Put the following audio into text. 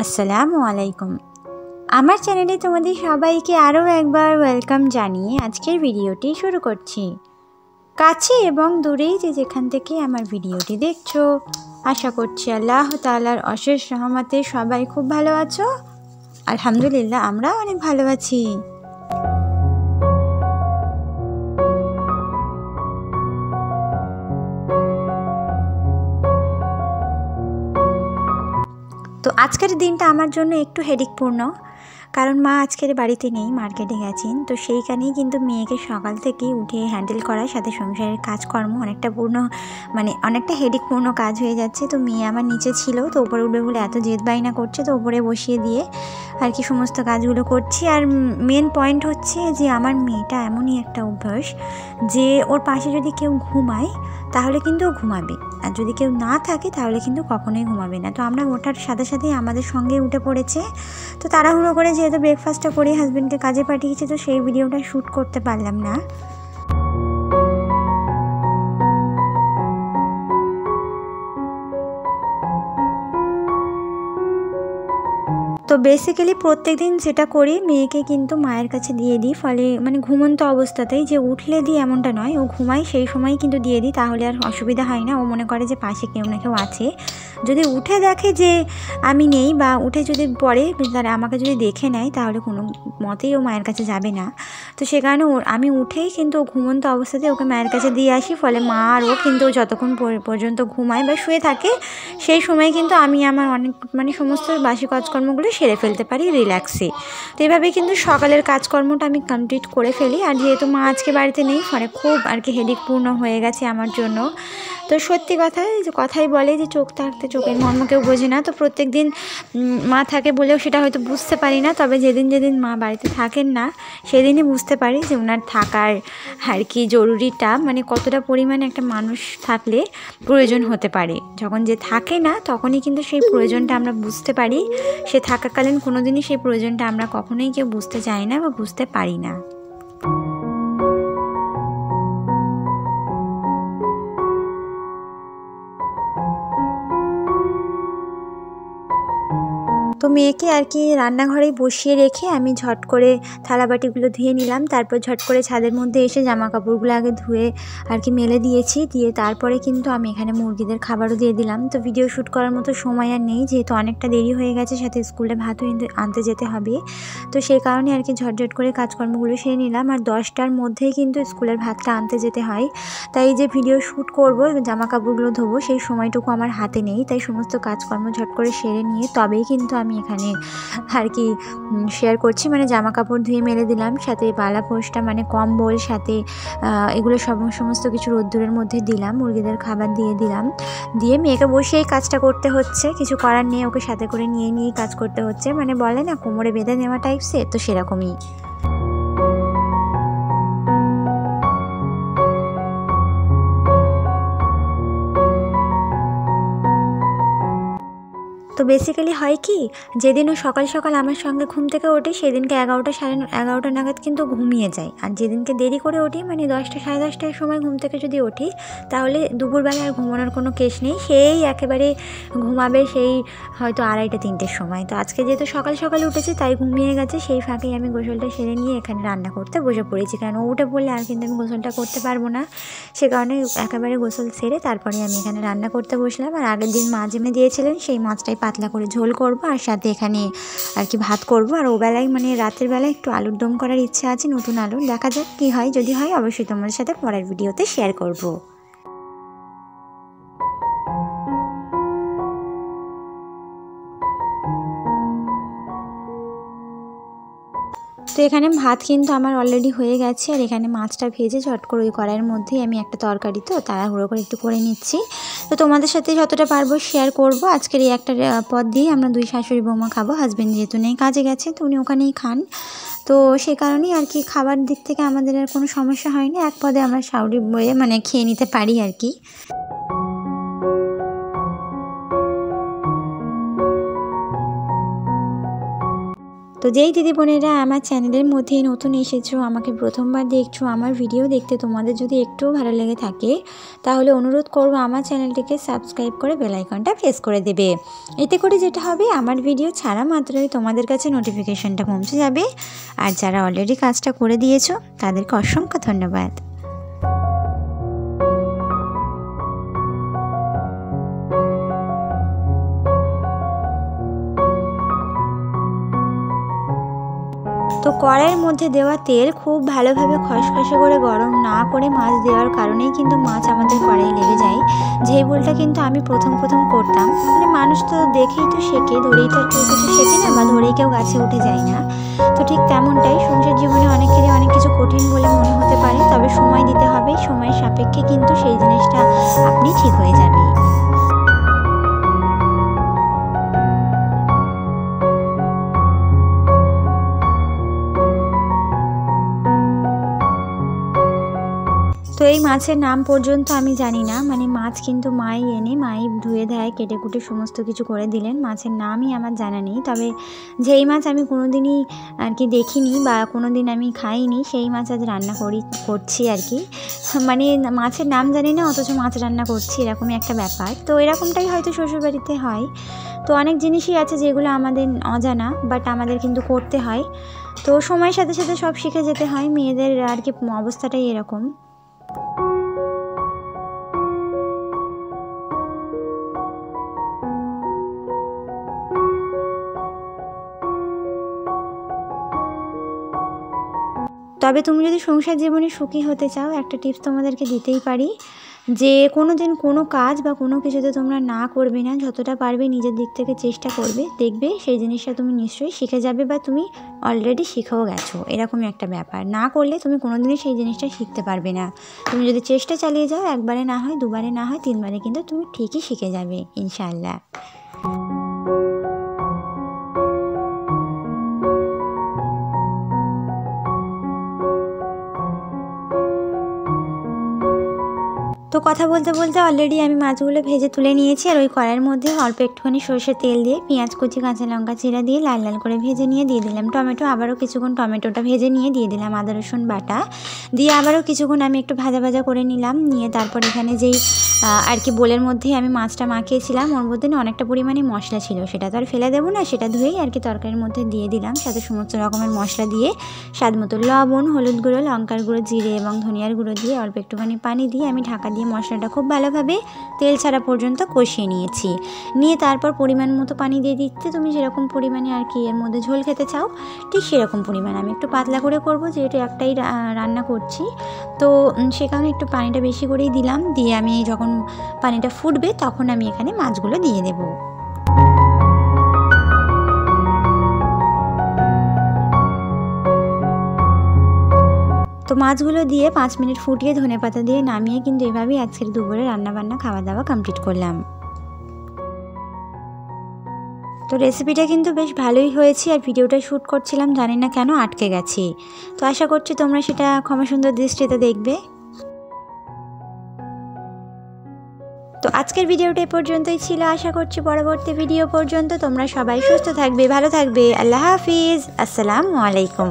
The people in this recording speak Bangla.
আসসালামু আলাইকুম। আমার চ্যানেলে তোমাদের সবাইকে আরও একবার ওয়েলকাম জানিয়ে আজকের ভিডিওটি শুরু করছি। কাছে এবং দূরেই যেখান থেকে আমার ভিডিওটি দেখছো, আশা করছি আল্লাহ তাআলার অশেষ রহমতে সবাই খুব ভালো আছো। আলহামদুলিল্লাহ, আমরা অনেক ভালো আছি। তো আজকের দিনটা আমার জন্য একটু হেডেকপূর্ণ, কারণ মা আজকের বাড়িতে নেই, মার্কেটে গেছেন। তো সেইখানেই কিন্তু মেয়েকে সকাল থেকেই উঠে হ্যান্ডেল করার সাথে সংসারের কাজকর্ম অনেকটা হেডেকপূর্ণ কাজ হয়ে যাচ্ছে। তো মেয়ে আমার নিচে ছিল, তো ওপরে উঠবে বলে এত জেদ বাইনা করছে, তো ওপরে বসিয়ে দিয়ে আর কি সমস্ত কাজগুলো করছি। আর মেন পয়েন্ট হচ্ছে যে আমার মেয়েটা এমনই একটা অভ্যাস যে ওর পাশে যদি কেউ ঘুমায় তাহলে কিন্তু ও ঘুমাবে, আর যদি কেউ না থাকে তাহলে কিন্তু কখনোই ঘুমাবে না। তো আমরা ওঠার সাথে সাথেই আমাদের সঙ্গে উঠে পড়েছে। তো তাড়াহুড়ো করে যেহেতু ব্রেকফাস্টটা করে হাজব্যান্ডকে কাজে পাঠিয়েছে, তো সেই ভিডিওটা শ্যুট করতে পারলাম না। তো বেসিক্যালি প্রত্যেক দিন যেটা করি, মেয়েকে কিন্তু মায়ের কাছে দিয়ে দিই, ফলে ঘুমন্ত অবস্থাতেই যে উঠলে দিই এমনটা নয়, ও ঘুমায় সেই সময়ই কিন্তু দিয়ে দিই, তাহলে আর অসুবিধা হয় না। ও মনে করে যে পাশে কেউ না কেউ আছে। যদি উঠে দেখে যে আমি নেই, বা উঠে যদি পড়ে তারা আমাকে যদি দেখে নেয়, তাহলে কোনো মতেই ও মায়ের কাছে যাবে না। তো সে কারণে আমি উঠেই কিন্তু ঘুমন্ত অবস্থাতে ওকে মায়ের কাছে দিয়ে আসি, ফলে মা আর ও কিন্তু যতক্ষণ পর্যন্ত ঘুমায় বা শুয়ে থাকে সেই সময় কিন্তু আমি আমার অনেক সমস্ত বাসি কাজকর্মগুলো সেরে ফেলতে পারি রিল্যাক্সে। তো এইভাবেই কিন্তু সকালের কাজকর্মটা আমি কমপ্লিট করে ফেলি। আর যেহেতু মা আজকে বাড়িতে নেই, ফলে খুব আর কি হেডেকপূর্ণ হয়ে গেছে আমার জন্য। তো সত্যি কথাই বলে যে চোখ থাকতে চোখের মর্ম কেউ বোঝে না। তো প্রত্যেক দিন মা থাকে বলেও সেটা হয়তো বুঝতে পারি না, তবে যেদিন মা বাড়িতে থাকেন না সেদিনই বুঝতে পারি যে ওনার থাকার আর কি জরুরিটা, কতটা পরিমাণে একটা মানুষ থাকলে প্রয়োজন হতে পারে। যখন যে থাকে না তখনই কিন্তু সেই প্রয়োজনটা আমরা বুঝতে পারি। সে থাকাকালীন কোনো দিনই সেই প্রয়োজনটা আমরা কখনোই কেউ বুঝতে চাই না বা বুঝতে পারি না। তো মেয়েকে আর কি রান্নাঘরেই বসিয়ে রেখে আমি ঝট করে থালাবাটিগুলো ধুয়ে নিলাম। তারপর ঝট করে ছাদের মধ্যে এসে জামা কাপড়গুলো আগে ধুয়ে আর কি মেলে দিয়েছি। দিয়ে তারপরে কিন্তু আমি এখানে মুরগিদের খাবারও দিয়ে দিলাম। তো ভিডিও শ্যুট করার মতো সময় আর নেই, যেহেতু অনেকটা দেরি হয়ে গেছে, সাথে স্কুলে ভাতও আনতে যেতে হবে। তো সেই কারণে আর কি ঝটঝট করে কাজকর্মগুলো সেরে নিলাম। আর 10টার মধ্যেই কিন্তু স্কুলের ভাতটা আনতে যেতে হয়, তাই যে ভিডিও শ্যুট করবো, জামা কাপড়গুলো ধোবো, সেই সময়টুকু আমার হাতে নেই। তাই সমস্ত কাজকর্ম ঝট করে সেরে নিয়ে তবেই কিন্তু আমি এখানে আর কি শেয়ার করছি। জামা কাপড় ধুয়ে মেলে দিলাম, সাথে পালা পোস্টটা কম্বল, সাথে এগুলো সমস্ত কিছু রোদ্দুরের মধ্যে দিলাম। মুরগিদের খাবার দিয়ে দিলাম, দিয়ে মেয়েকে বসেই কাজটা করতে হচ্ছে। কিছু করার নেই, ওকে সাথে করে নিয়েই কাজ করতে হচ্ছে। বলে না কোমরে বেঁধে নেওয়া টাইপসের, তো সেরকমই। তো বেসিক্যালি হয় কি, যেদিন ও সকাল সকাল আমার সঙ্গে ঘুম থেকে ওঠে সেদিনকে 11টা সাড়ে 11টা নাগাদ কিন্তু ঘুমিয়ে যায়। আর যেদিনকে দেরি করে উঠি, 10টা সাড়ে 10টার সময় ঘুম থেকে যদি উঠি, তাহলে দুপুরবেলা আর ঘুমানোর কোনো কেস নেই, সেই একেবারে ঘুমাবে সেই হয়তো 2:30 3টের সময়। তো আজকে যেহেতু সকাল সকাল উঠেছি তাই ঘুমিয়ে গেছে, সেই ফাঁকেই আমি গোসলটা সেরে নিয়ে এখানে রান্না করতে বসে পড়েছি। কারণ ও উঠে পড়লে আর কিন্তু আমি গোসলটা করতে পারবো না, সে কারণে একেবারে গোসল সেরে তারপরে আমি এখানে রান্না করতে বসলাম। আর আগের দিন মাছ এনে দিয়েছিলেন, সেই মাছটাই পাতলা করে ঝোল করব, আর সাথে এখানে আর কি ভাত করব। আর ওবেলায় রাতের বেলায় একটু আলুর দম করার ইচ্ছা আছে, নতুন আলু, দেখা যাক কী হয়। যদি হয় অবশ্যই তোমাদের সাথে পরের ভিডিওতে শেয়ার করব। তো এখানে ভাত কিন্তু আমার অলরেডি হয়ে গেছে, আর এখানে মাছটা ভেজে ঝট করে ওই কড়াইয়ের মধ্যেই আমি একটা তরকারি তো তাড়াহুড়ো করে একটু করে নিচ্ছি। তো তোমাদের সাথে যতটা পারবো শেয়ার করব। আজকের এই একটা পদ দিয়ে আমরা দুই শাশুড়ি বৌমা খাবো। হাজব্যান্ড যেহেতু নেই, কাজে গেছে, তো উনি ওখানেই খান। তো সে কারণেই আর কি খাবার দিক থেকে আমাদের আর কোনো সমস্যা হয়নি, এক পদে আমরা শাশুড়ি বয়ে খেয়ে নিতে পারি আর কি। তো যেই দিদি বোনেরা আমার চ্যানেলের মধ্যে নতুন এসেছো, আমাকে প্রথমবার দেখছো, আমার ভিডিও দেখতে তোমাদের যদি একটুও ভালো লেগে থাকে তাহলে অনুরোধ করবো আমার চ্যানেলটিকে সাবস্ক্রাইব করে বেল আইকনটা প্রেস করে দেবে। এতে করে যেটা হবে, আমার ভিডিও ছাড়া মাত্রই তোমাদের কাছে নোটিফিকেশনটা পৌঁছে যাবে। আর যারা অলরেডি কাজটা করে দিয়েছো তাদেরকে অসংখ্য ধন্যবাদ। তো কড়াইয়ের মধ্যে দেওয়া তেল খুব ভালোভাবে খসখসে করে গরম না করে মাছ দেওয়ার কারণেই কিন্তু মাছ আমাদের কড়াইয়ে লেগে যায়। যেই ভুলটা কিন্তু আমি প্রথম করতাম, মানে মানুষ তো দেখেই তো শেখে, ধরেই তো আর কেউ কিছু শেখে না, বা ধরেই কেউ গাছে উঠে যায় না। তো ঠিক তেমনটাই সংসার জীবনে অনেকেরই অনেক কিছু কঠিন বলে মনে হতে পারে, তবে সময় দিতে হবে, সময়ের সাপেক্ষে কিন্তু সেই জিনিসটা আপনি ঠিক হয়ে যাবে। তো এই মাছের নাম পর্যন্ত আমি জানি না, মানে মাছ কিন্তু মাই এনে মাই ধুয়ে দেয়, কেটে কুটে সমস্ত কিছু করে দিলেন। মাছের নামই আমার জানা নেই, তবে যেই মাছ আমি কোনোদিনই আর কি দেখিনি বা কোনোদিন আমি খাইনি সেই মাছ আজ রান্না করছি আর কি। মানে মাছের নাম জানি না অথচ মাছ রান্না করছি, এরকমই একটা ব্যাপার। তো এরকমটাই হয়তো শ্বশুরবাড়িতে হয়। তো অনেক জিনিসই আছে যেগুলো আমাদের অজানা, বাট আমাদের কিন্তু করতে হয়। তো সময়ের সাথে সাথে সব শিখে যেতে হয়, মেয়েদের আর কি অবস্থাটাই এরকম। তবে তুমি যদি সংসার জীবনে সুখী হতে চাও, একটা টিপস তোমাদেরকে দিতেই পারি, যে কোনো দিন কোনো কাজ বা কোনো কিছুতে তোমরা না করবে না, যতটা পারবে নিজের দিক থেকে চেষ্টা করবে, দেখবে সেই জিনিসটা তুমি নিশ্চয়ই শিখে যাবে বা তুমি অলরেডি শিখেও গেছো। এরকমই একটা ব্যাপার, না করলে তুমি কোনো দিনই সেই জিনিসটা শিখতে পারবে না। তুমি যদি চেষ্টা চালিয়ে যাও, একবারে না হয়, দুবারে না হয়, তিনবারে কিন্তু তুমি ঠিকই শিখে যাবে ইনশাআল্লাহ। তো কথা বলতে বলতে অলরেডি আমি মাছগুলো ভেজে তুলে নিয়েছি, আর ওই কড়াইয়ের মধ্যে অল্প একটুখানি সরষের তেল দিয়ে পেঁয়াজ কুচি, কাঁচা লঙ্কা চিরা দিয়ে লাল লাল করে ভেজে নিয়ে দিয়ে দিলাম টমেটো। আবারও কিছুক্ষণ টমেটোটা ভেজে নিয়ে দিয়ে দিলাম আদা রসুন বাটা, দিয়ে আবারও কিছুক্ষণ আমি একটু ভাজা ভাজা করে নিলাম। নিয়ে তারপর এখানে যেই আর কি বোলের মধ্যেই আমি মাছটা মাখিয়েছিলাম, ওর মধ্যে না অনেকটা পরিমাণে মশলা ছিল, সেটা তো আর ফেলে দেবো না, সেটা ধুয়েই আর কি তরকারির মধ্যে দিয়ে দিলাম, সাথে সমস্ত রকমের মশলা দিয়ে স্বাদ মতো লবণ, হলুদ গুঁড়ো, লঙ্কার গুঁড়ো, জিরে এবং ধনিয়ার গুঁড়ো দিয়ে অল্প একটুখানি পানি দিয়ে আমি ঢাকা দিয়ে মশলাটা খুব ভালোভাবে তেল ছাড়া পর্যন্ত কষিয়ে নিয়েছি। নিয়ে তারপর পরিমাণ মতো পানি দিয়ে দিচ্ছে, তুমি যেরকম পরিমাণে আর কি এর মধ্যে ঝোল খেতে চাও ঠিক সেরকম পরিমাণ। আমি একটু পাতলা করে করবো, যেহেতু একটাই রান্না করছি, তো সে কারণে একটু পানিটা বেশি করেই দিলাম। দিয়ে আমি যখন পানিটা ফুটবে তখন আমি এখানে মাছগুলো দিয়ে দেবো। তো মাছগুলো দিয়ে 5 মিনিট ফুটিয়ে ধনেপাতা দিয়ে নামিয়ে কিন্তু এভাবেই আজকের দুপুরে রান্নাবান্না খাওয়া দাওয়া কমপ্লিট করলাম। তো রেসিপিটা কিন্তু বেশ ভালোই হয়েছে, আর ভিডিওটা শ্যুট করছিলাম জানি না কেন আটকে গেছি। তো আশা করছি তোমরা সেটা ক্ষমা সুন্দর দৃষ্টিতে দেখবে। তো আজকের ভিডিওটা এ পর্যন্তই ছিল, আশা করছি পরবর্তী ভিডিও পর্যন্ত তোমরা সবাই সুস্থ থাকবে, ভালো থাকবে। আল্লাহ হাফিজ, আসসালামু আলাইকুম।